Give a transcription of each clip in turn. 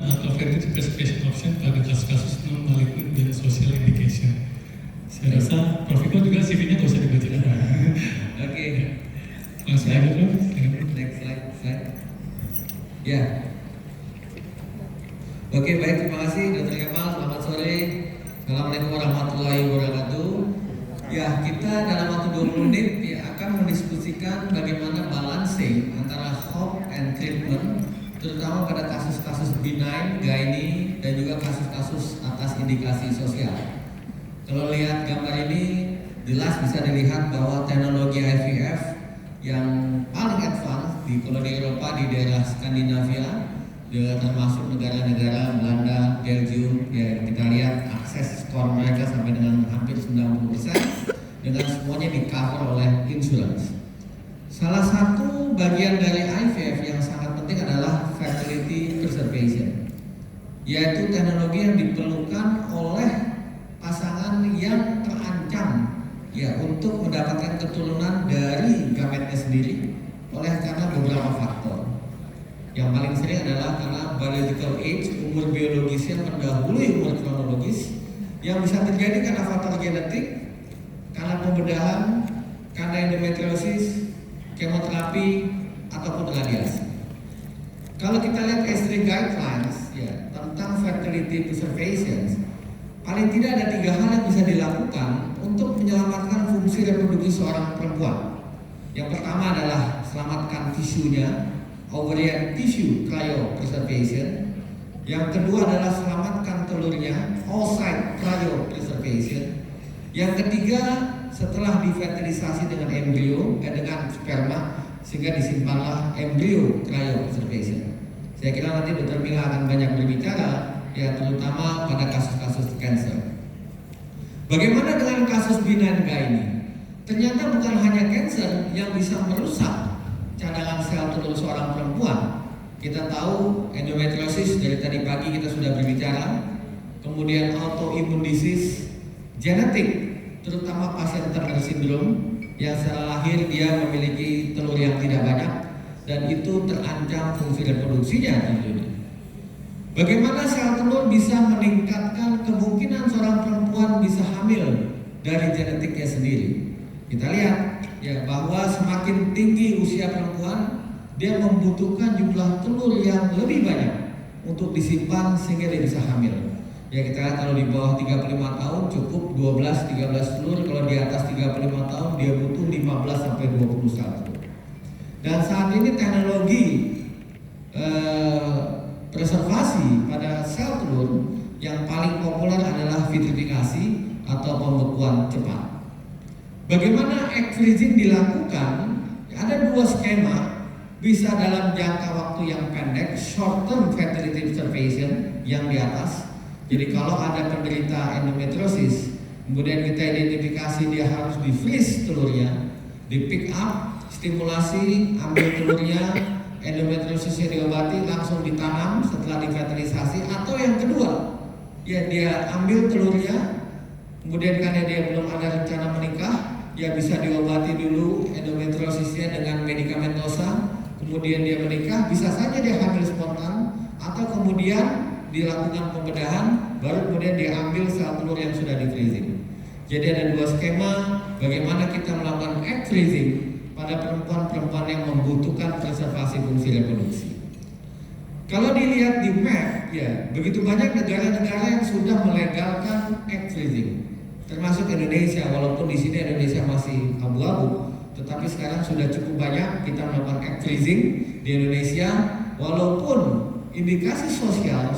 Alternative preservation option pada kasus-kasus non-malignant dan social indication. Saya rasa Prof. Iko juga CV-nya nggak usah dibaca. Oke. Langsung aja Prof. Next slide. Ya. Oke, baik, terima kasih Dr. Kemal. Selamat sore. Assalamualaikum warahmatullahi wabarakatuh. Ya, kita dalam waktu 20 menit akan mendiskusikan bagaimana balancing antara hope and treatment, terutama pada kasus-kasus benign, gynae, dan juga kasus-kasus atas indikasi sosial. Kalau lihat gambar ini, jelas bisa dilihat bahwa teknologi IVF yang paling advance kalau di Eropa, di daerah Skandinavia, termasuk negara-negara Belanda, Belgium, ya kita lihat akses skor mereka sampai dengan hampir 90%, dengan semuanya di cover oleh insurance. Salah satu bagian dari IVF yang sangat penting adalah fertility preservation, yaitu teknologi yang diperlukan oleh pasangan yang terancam ya untuk mendapatkan keturunan dari gametnya sendiri karena beberapa faktor. Yang paling sering adalah karena biological age, umur biologisnya mendahului umur kronologis, yang bisa terjadi karena faktor genetik, karena pembedahan, karena endometriosis, kemoterapi, ataupun radiasi. Kalau kita lihat S3 guidelines ya, tentang fertility preservation, paling tidak ada 3 hal yang bisa dilakukan untuk menyelamatkan fungsi reproduksi seorang perempuan. Yang pertama adalah selamatkan tisunya, ovarian tissue cryopreservation. Yang kedua adalah selamatkan telurnya, oocyte cryopreservation. Yang ketiga, setelah difertilisasi dengan embrio dengan sperma sehingga disimpanlah embrio cryopreservation. Saya kira nanti Dr. Mila akan banyak berbicara ya, terutama pada kasus-kasus cancer. Bagaimana dengan kasus benign ini? Ternyata bukan hanya cancer yang bisa merusak cadangan sel telur seorang perempuan. Kita tahu endometriosis dari tadi pagi kita sudah berbicara, kemudian autoimmune disease, genetik, terutama pasien Turner syndrome yang setelah lahir dia memiliki telur yang tidak banyak dan itu terancam fungsi reproduksinya tentunya. Bagaimana sel telur bisa meningkatkan kemungkinan seorang perempuan bisa hamil dari genetiknya sendiri? Kita lihat ya bahwa semakin tinggi usia perempuan, dia membutuhkan jumlah telur yang lebih banyak untuk disimpan sehingga dia bisa hamil. Ya kita lihat kalau di bawah 35 tahun cukup 12-13 telur, kalau di atas 35 tahun dia butuh 15 sampai 21. Dan saat ini teknologi preservasi pada sel telur yang paling populer adalah vitrifikasi atau pembekuan cepat. Bagaimana egg freezing dilakukan? Ada 2 skema, bisa dalam jangka waktu yang pendek, short term fertility preservation yang di atas. Jadi kalau ada penderita endometriosis, kemudian kita identifikasi dia harus di freeze telurnya, di pick up, stimulasi, ambil telurnya, endometriosisnya diobati, langsung ditanam setelah difertilisasi. Atau yang kedua, ya dia ambil telurnya, kemudian karena dia belum ada rencana menikah, ya bisa diobati dulu endometriosisnya dengan medikamentosa, kemudian dia menikah, bisa saja dia hamil spontan, atau kemudian dilakukan pembedahan, baru kemudian diambil sel telur yang sudah di freezing. Jadi ada 2 skema bagaimana kita melakukan egg freezing pada perempuan-perempuan yang membutuhkan preservasi fungsi reproduksi. Kalau dilihat di map, ya begitu banyak negara-negara yang sudah melegalkan egg freezing, termasuk Indonesia. Walaupun di sini Indonesia masih abu-abu, tetapi sekarang sudah cukup banyak kita melakukan egg freezing di Indonesia. Walaupun indikasi social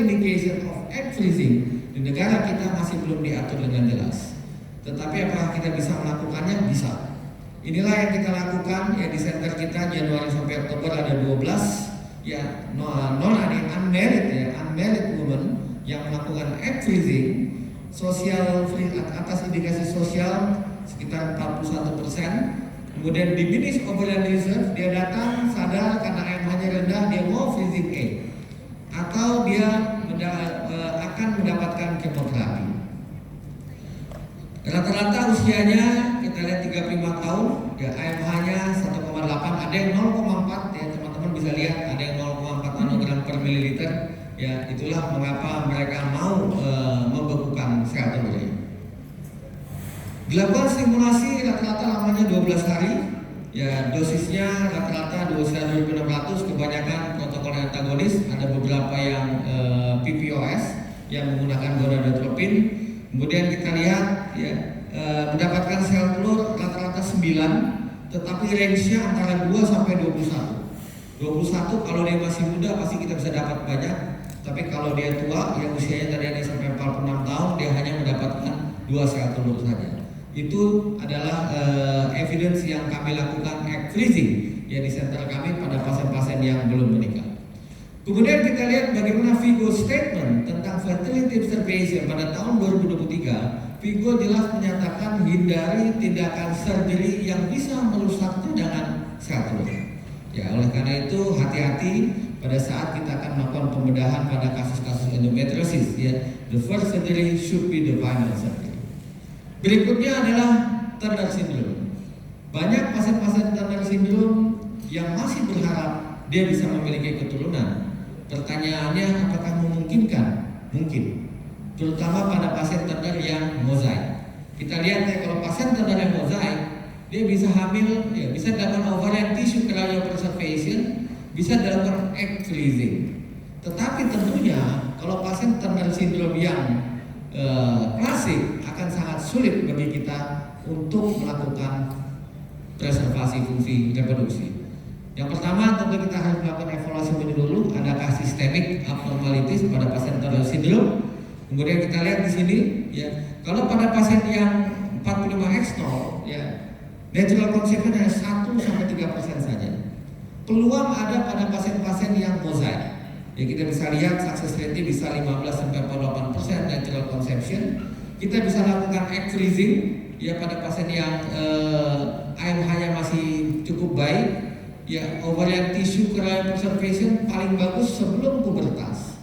indication of egg freezing di negara kita masih belum diatur dengan jelas. Tetapi apakah kita bisa melakukannya? Bisa. Inilah yang kita lakukan ya di center kita Januari sampai Oktober ada 12 ya unmarried women yang melakukan egg freezing sosial atas indikasi sosial sekitar 41%. Kemudian diminish ovarian reserve, dia datang sadar karena AMH-nya rendah, dia mau freezing egg atau dia akan mendapatkan kemoterapi. Rata-rata usianya kita lihat 35 tahun, ya AMH-nya 1,8, ada yang 0,4 ya teman-teman bisa lihat, ada yang 0,4 nanogram per mililiter, Ya, itulah mengapa mereka mau membekukan sel telurnya. Dilakukan stimulasi rata-rata lamanya 12 hari. Ya, dosisnya rata-rata 2.600, kebanyakan protokol antagonis, ada beberapa yang PPOS yang menggunakan gonadotropin. Kemudian kita lihat ya, mendapatkan sel telur rata-rata 9, tetapi range-nya antara 2 sampai 21. 21 kalau dia masih muda pasti kita bisa dapat banyak, tapi kalau dia tua yang usianya tadi ada sampai 46 tahun, dia hanya mendapatkan 2 sel telur saja. Itu adalah evidence yang kami lakukan egg freezing ya di center kami pada pasien-pasien yang belum menikah. Kemudian kita lihat bagaimana Vigo statement tentang fertility observation pada tahun 2023. Vigo jelas menyatakan hindari tindakan surgery yang bisa merusak cadangan sel telur. Ya, oleh karena itu hati-hati pada saat kita akan melakukan pembedahan pada kasus-kasus endometriosis ya. The first surgery should be the final surgery. Berikutnya adalah Turner syndrome. Banyak pasien-pasien Turner syndrome yang masih berharap dia bisa memiliki keturunan. Pertanyaannya, apakah memungkinkan? Mungkin. Terutama pada pasien Turner yang mozaik. Kita lihat ya, kalau pasien Turner yang mozaik, dia bisa hamil, ya, bisa dilakukan ovarian tissue cryopreservation, bisa dilakukan egg freezing. Tetapi tentunya kalau pasien Turner syndrome yang klasik akan sangat sulit bagi kita untuk melakukan preservasi fungsi reproduksi. Yang pertama tentu kita harus melakukan evaluasi menyeluruh, adakah systemic abnormalities pada pasien Turner syndrome. Kemudian kita lihat di sini, ya, kalau pada pasien yang 45X0, ya, natural conception hanya 1-3% saja. Peluang ada pada pasien-pasien yang mozaik. Ya, kita bisa lihat success rate bisa 15-48% natural conception. Kita bisa lakukan egg freezing ya pada pasien yang AMH-nya masih cukup baik. Ya, ovarian tissue cryopreservation paling bagus sebelum pubertas.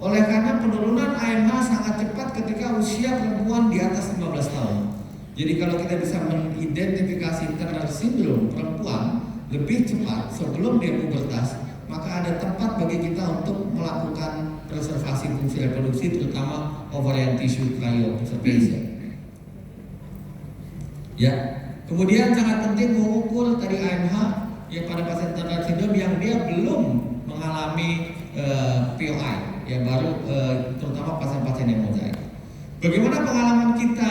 Oleh karena penurunan AMH sangat cepat ketika usia perempuan di atas 15 tahun. Jadi kalau kita bisa mengidentifikasi Turner syndrome perempuan lebih cepat sebelum dia pubertas, maka ada tempat bagi kita untuk melakukan preservasi fungsi reproduksi, terutama ovarian tissue cryopreservation. Ya, kemudian sangat penting mengukur tadi AMH ya pada pasien Turner syndrome yang dia belum mengalami POI, ya baru terutama pasien-pasien yang mozaik. Bagaimana pengalaman kita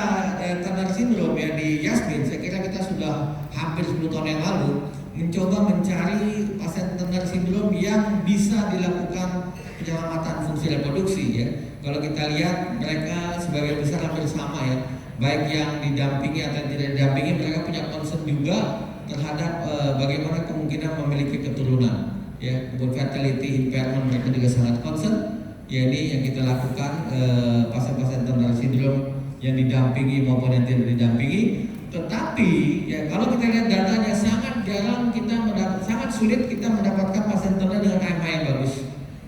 Turner syndrome ya di Yasmin? Saya kira kita sudah hampir 10 tahun yang lalu mencoba mencari pasien Turner syndrome yang bisa dilakukan penyelamatan fungsi reproduksi ya. Kalau kita lihat mereka sebagian besar hampir sama ya, baik yang didampingi atau tidak didampingi, mereka punya concern juga terhadap bagaimana kemungkinan memiliki keturunan ya. Kemudian fertility impairment mereka juga sangat concern. Ya, ini yang kita lakukan pasien-pasien Turner syndrome yang didampingi maupun yang tidak didampingi. Tetapi ya kalau kita lihat datanya sangat jarang sangat sulit kita mendapatkan pasien Turner dengan AMH yang bagus.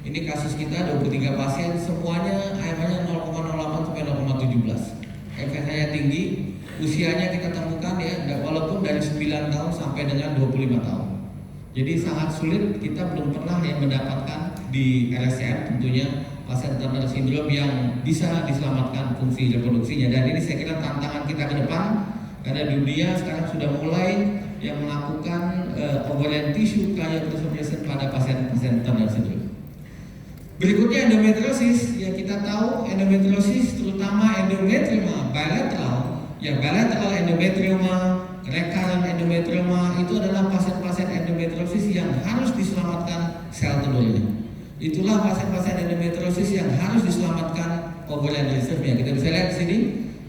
Ini kasus kita 23 pasien semuanya AMH-nya 0,08 sampai 0,17. FSH-nya tinggi, usianya kita temukan ya walaupun dari 9 tahun sampai dengan 25 tahun. Jadi sangat sulit, kita belum pernah yang mendapatkan di LSCM tentunya pasien Turner syndrome yang bisa diselamatkan fungsi reproduksinya. Dan ini saya kira tantangan kita ke depan. Karena dunia sekarang sudah mulai yang melakukan ovarian tissue cryopreservation pada pasien-pasien Turner syndrome. Berikutnya endometriosis, ya kita tahu endometriosis terutama endometrioma bilateral, ya bilateral endometrioma, recurrent endometrioma itu adalah pasien-pasien endometriosis yang harus diselamatkan sel telurnya. Itulah pasien-pasien endometriosis yang harus diselamatkan ovarian reserve-nya. Kita bisa lihat di sini,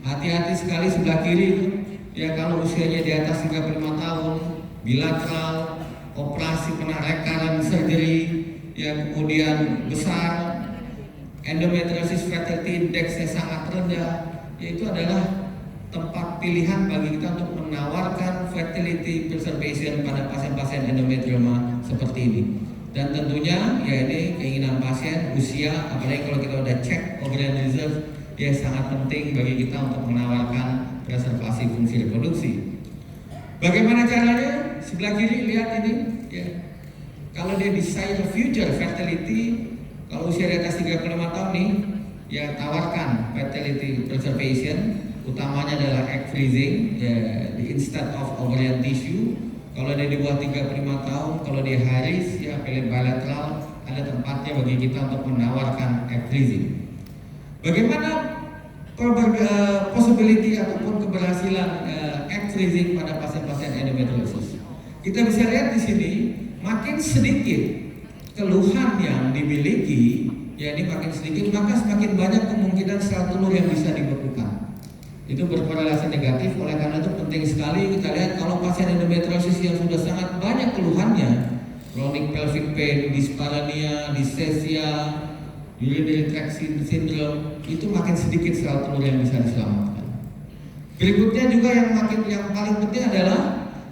hati-hati sekali sebelah kiri itu. Ya kalau usianya di atas 35 tahun, bilateral, operasi pernah recurrent surgery, ya kemudian besar, endometriosis fertility index-nya sangat rendah, ya itu adalah tempat pilihan bagi kita untuk menawarkan fertility preservation pada pasien-pasien endometrioma seperti ini. Dan tentunya ya ini keinginan pasien, usia, apalagi kalau kita udah cek ovarian reserve, ya sangat penting bagi kita untuk menawarkan preservasi fungsi reproduksi. Bagaimana caranya? Sebelah kiri lihat ini ya. Kalau dia desire future fertility, Kalau usia di atas 35 tahun nih, ya tawarkan fertility preservation, utamanya adalah egg freezing, ya instead of ovarian tissue. Kalau dia di bawah 35 tahun, kalau dia high risk, ya pilih bilateral, ada tempatnya bagi kita untuk menawarkan egg freezing. Bagaimana possibility ataupun keberhasilan egg freezing pada pasien-pasien endometriosis? Kita bisa lihat di sini, makin sedikit keluhan yang dimiliki, ya ini makin sedikit, maka semakin banyak kemungkinan sel telur yang bisa dibekukan. Itu berkorelasi negatif. Oleh karena itu penting sekali kita lihat kalau pasien endometriosis yang sudah sangat banyak keluhannya, chronic pelvic pain, dyspareunia, dysphagia, urinary tract syndrome, itu makin sedikit sel telur yang bisa diselamatkan. Berikutnya juga yang paling penting adalah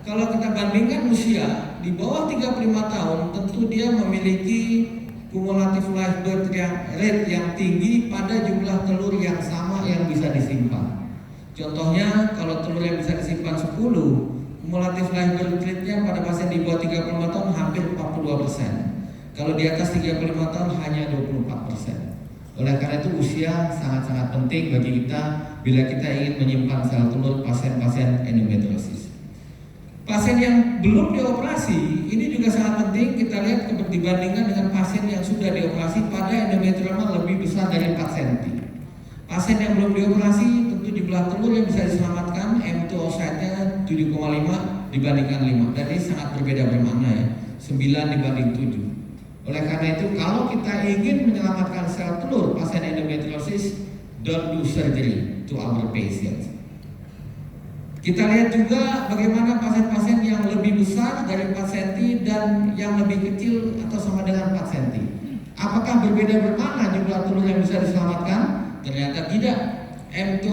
kalau kita bandingkan usia di bawah 35 tahun, tentu dia memiliki kumulatif live birth rate yang tinggi pada jumlah telur yang sama yang bisa disimpan. Contohnya kalau telur yang bisa disimpan 10, kumulatif live birth rate-nya pada pasien di bawah 35 tahun hampir 42%. Kalau di atas 35 tahun hanya 24%. Oleh karena itu usia sangat-sangat penting bagi kita bila kita ingin menyimpan sel telur pasien-pasien endometriosis. Pasien yang belum dioperasi ini juga sangat penting kita lihat dibandingkan dengan pasien yang sudah dioperasi pada endometrioma lebih besar dari 4 cm. Pasien yang belum dioperasi tentu jumlah telur yang bisa diselamatkan M2 oocyte-nya 7,5 dibandingkan 5, dan ini sangat berbeda bermakna ya, 9 dibanding 7. Oleh karena itu kalau kita ingin menyelamatkan sel telur pasien endometriosis, don't do surgery to our patients. Kita lihat juga bagaimana pasien-pasien yang lebih besar dari 4 cm dan yang lebih kecil atau sama dengan 4 cm. Apakah berbeda bermakna jumlah telur yang bisa diselamatkan? Ternyata tidak. M2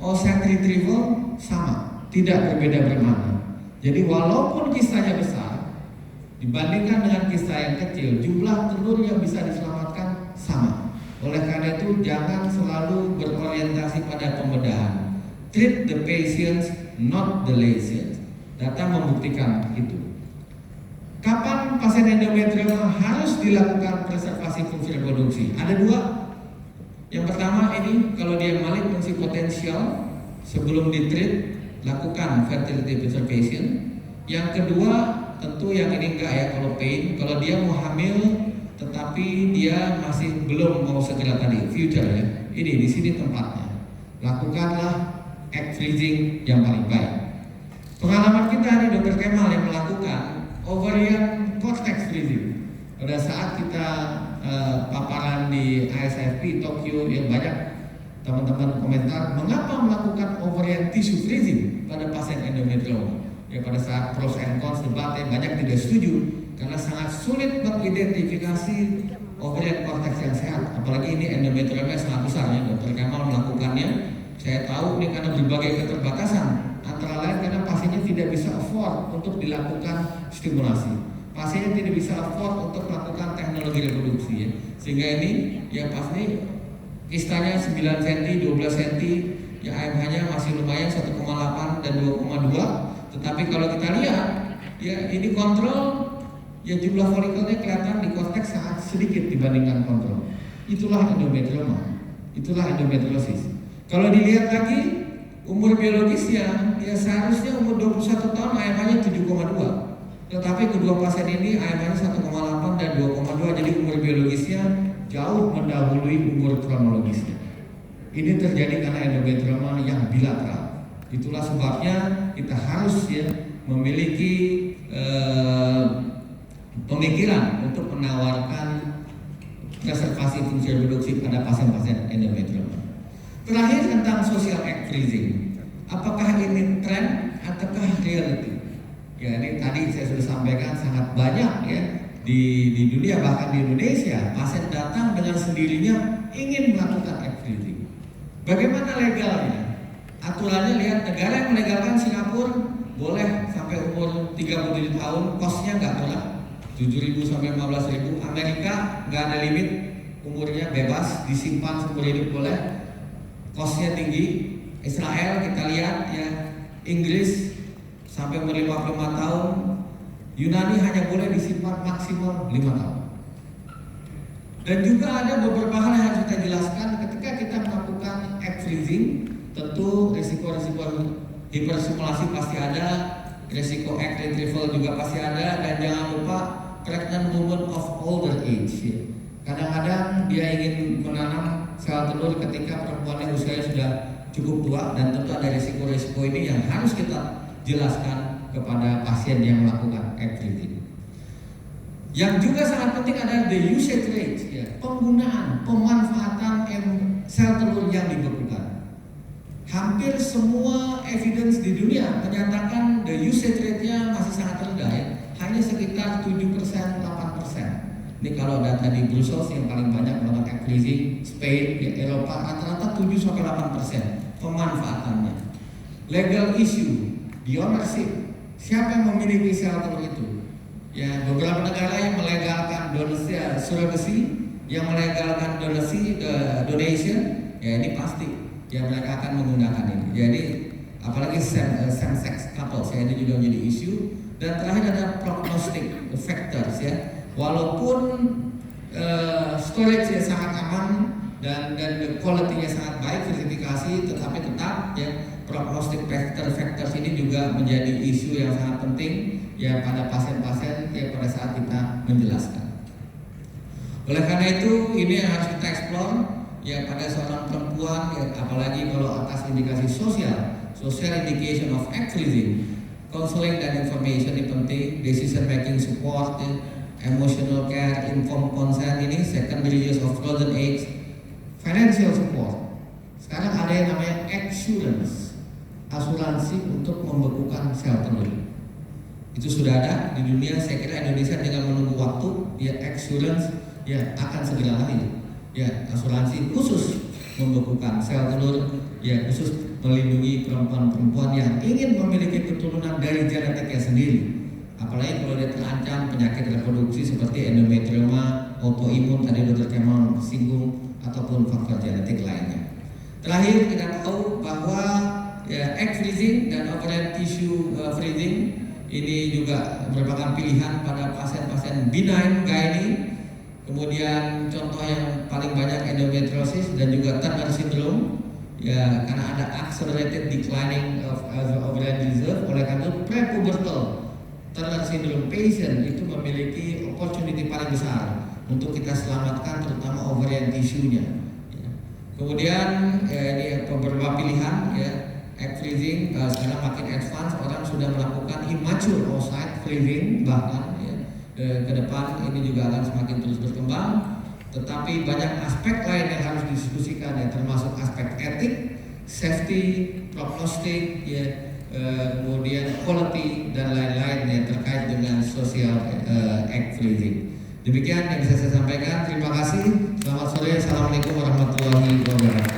oocyte retrieval sama, tidak berbeda bermakna. Jadi walaupun kisahnya besar dibandingkan dengan kisah yang kecil, jumlah telur yang bisa diselamatkan sama. Oleh karena itu jangan selalu berorientasi pada pembedahan. Treat the patients, not the lesions. Data membuktikan itu. Kapan pasien endometrioma harus dilakukan preservasi fungsi reproduksi? Ada dua. Yang pertama ini kalau dia malignansi potensial, sebelum ditreat lakukan fertility preservation. Yang kedua tentu yang ini enggak ya, kalau pain, kalau dia mau hamil tetapi dia masih belum mau segera tadi, future ya. Ini di sini tempatnya. Lakukanlah egg freezing yang paling baik. Pengalaman kita nih Dr. Kemal yang melakukan ovarian cortex freezing. Pada saat kita paparan di ISFP Tokyo, yang banyak teman-teman komentar mengapa melakukan ovarian tissue freezing pada pasien endometrioma. Ya pada saat pros and cons debat banyak tidak setuju karena sangat sulit mengidentifikasi ovarian cortex yang sehat. Apalagi ini endometrioma sangat besar ya. Dr. Kemal melakukannya. Saya tahu ini karena berbagai keterbatasan, antara lain karena pasiennya tidak bisa afford untuk dilakukan stimulasi. Pasiennya tidak bisa afford untuk melakukan teknologi reproduksi ya. Sehingga ini ya pasti kistanya 9 cm, 12 cm, ya AMH-nya masih lumayan 1,8 dan 2,2. Tetapi kalau kita lihat ya ini kontrol, ya jumlah folikelnya kelihatan di korteks sangat sedikit dibandingkan kontrol. Itulah endometrioma, itulah endometriosis. Kalau dilihat lagi umur biologisnya, ya seharusnya umur 21 tahun AMH-nya 7,2. Tetapi kedua pasien ini AMH-nya 1,8 dan 2,2, jadi umur biologisnya jauh mendahului umur kronologisnya. Ini terjadi karena endometrioma yang bilateral. Itulah sebabnya kita harus ya memiliki pemikiran untuk menawarkan preservasi fungsi reproduksi pada pasien-pasien endometrioma. Terakhir tentang social egg freezing, apakah ini tren ataukah reality? Ya ini tadi saya sudah sampaikan sangat banyak ya di dunia, bahkan di Indonesia pasien datang dengan sendirinya ingin melakukan egg freezing. Bagaimana legalnya? Aturannya lihat negara yang melegalkan Singapura boleh sampai umur 37 tahun, kosnya nggak murah, 7.000 sampai 15.000. Amerika nggak ada limit, umurnya bebas, disimpan seumur hidup boleh. Kosnya tinggi. Israel kita lihat ya, Inggris sampai umur 55 tahun, Yunani hanya boleh disimpan maksimal 5 tahun. Dan juga ada beberapa hal yang harus kita jelaskan ketika kita melakukan egg freezing. Tentu risiko-risiko hipersimulasi pasti ada, risiko egg retrieval juga pasti ada, dan jangan lupa pregnant woman of older age. Kadang-kadang dia ingin menanam sel telur ketika perempuan yang usianya sudah cukup tua, dan tentu ada risiko-risiko ini yang harus kita jelaskan kepada pasien yang melakukan egg freezing. Yang juga sangat penting adalah the usage rate, penggunaan, pemanfaatan sel telur yang dibekukan. Hampir semua evidence di dunia menyatakan the usage rate-nya masih sangat rendah, hanya sekitar 7%, 8%. Ini kalau data di Brussels yang paling banyak melakukan egg freezing, Spain, Eropa rata-rata 7-8% pemanfaatannya. Legal issue, the ownership, siapa yang memiliki sel telur itu? Ya, beberapa negara yang melegalkan surrogacy, yang melegalkan donation, ya ini pasti ya mereka akan menggunakan ini. Jadi apalagi same sex couples, ya ini juga menjadi isu. Dan terakhir ada prognostic factors, ya. Walaupun storage-nya sangat aman dan quality-nya sangat baik, verifikasi, tetapi tetap ya prognostic factors ini juga menjadi isu yang sangat penting ya pada pasien-pasien ya pada saat kita menjelaskan. Oleh karena itu ini yang harus kita explore ya pada seorang perempuan ya, apalagi kalau atas indikasi social indication of egg freezing, counseling dan information ini penting, decision making support, ya, emotional care, informed consent ini secondary use of frozen eggs, financial support. Sekarang ada yang namanya assurance, asuransi untuk membekukan sel telur. Itu sudah ada di dunia. Saya kira Indonesia tinggal menunggu waktu ya assurance ya akan segera lahir. Ya, asuransi khusus membekukan sel telur, ya khusus melindungi perempuan-perempuan yang ingin memiliki keturunan dari genetiknya sendiri. Apalagi kalau dia terancam penyakit reproduksi seperti endometrioma, autoimun tadi Dr. Kemal singgung, ataupun faktor genetik lainnya. Terakhir kita tahu bahwa ya, egg freezing dan ovarian tissue freezing ini juga merupakan pilihan pada pasien-pasien benign gynae. Kemudian contoh yang paling banyak endometriosis dan juga Turner syndrome ya karena ada accelerated declining of ovarian reserve. Oleh karena itu prepubertal Turner syndrome patient itu memiliki opportunity paling besar untuk kita selamatkan terutama ovarian tissue-nya ya. Kemudian ya, ini beberapa pilihan ya egg freezing sekarang makin advance, orang sudah melakukan immature oocyte freezing bahkan ya. Ke depan ini juga akan semakin terus berkembang, tetapi banyak aspek lain yang harus didiskusikan ya, termasuk aspek etik, safety, prognostik, ya, kemudian quality dan lain-lain yang terkait dengan social egg freezing. Demikian yang bisa saya sampaikan. Terima kasih. Selamat sore. Assalamualaikum warahmatullahi wabarakatuh.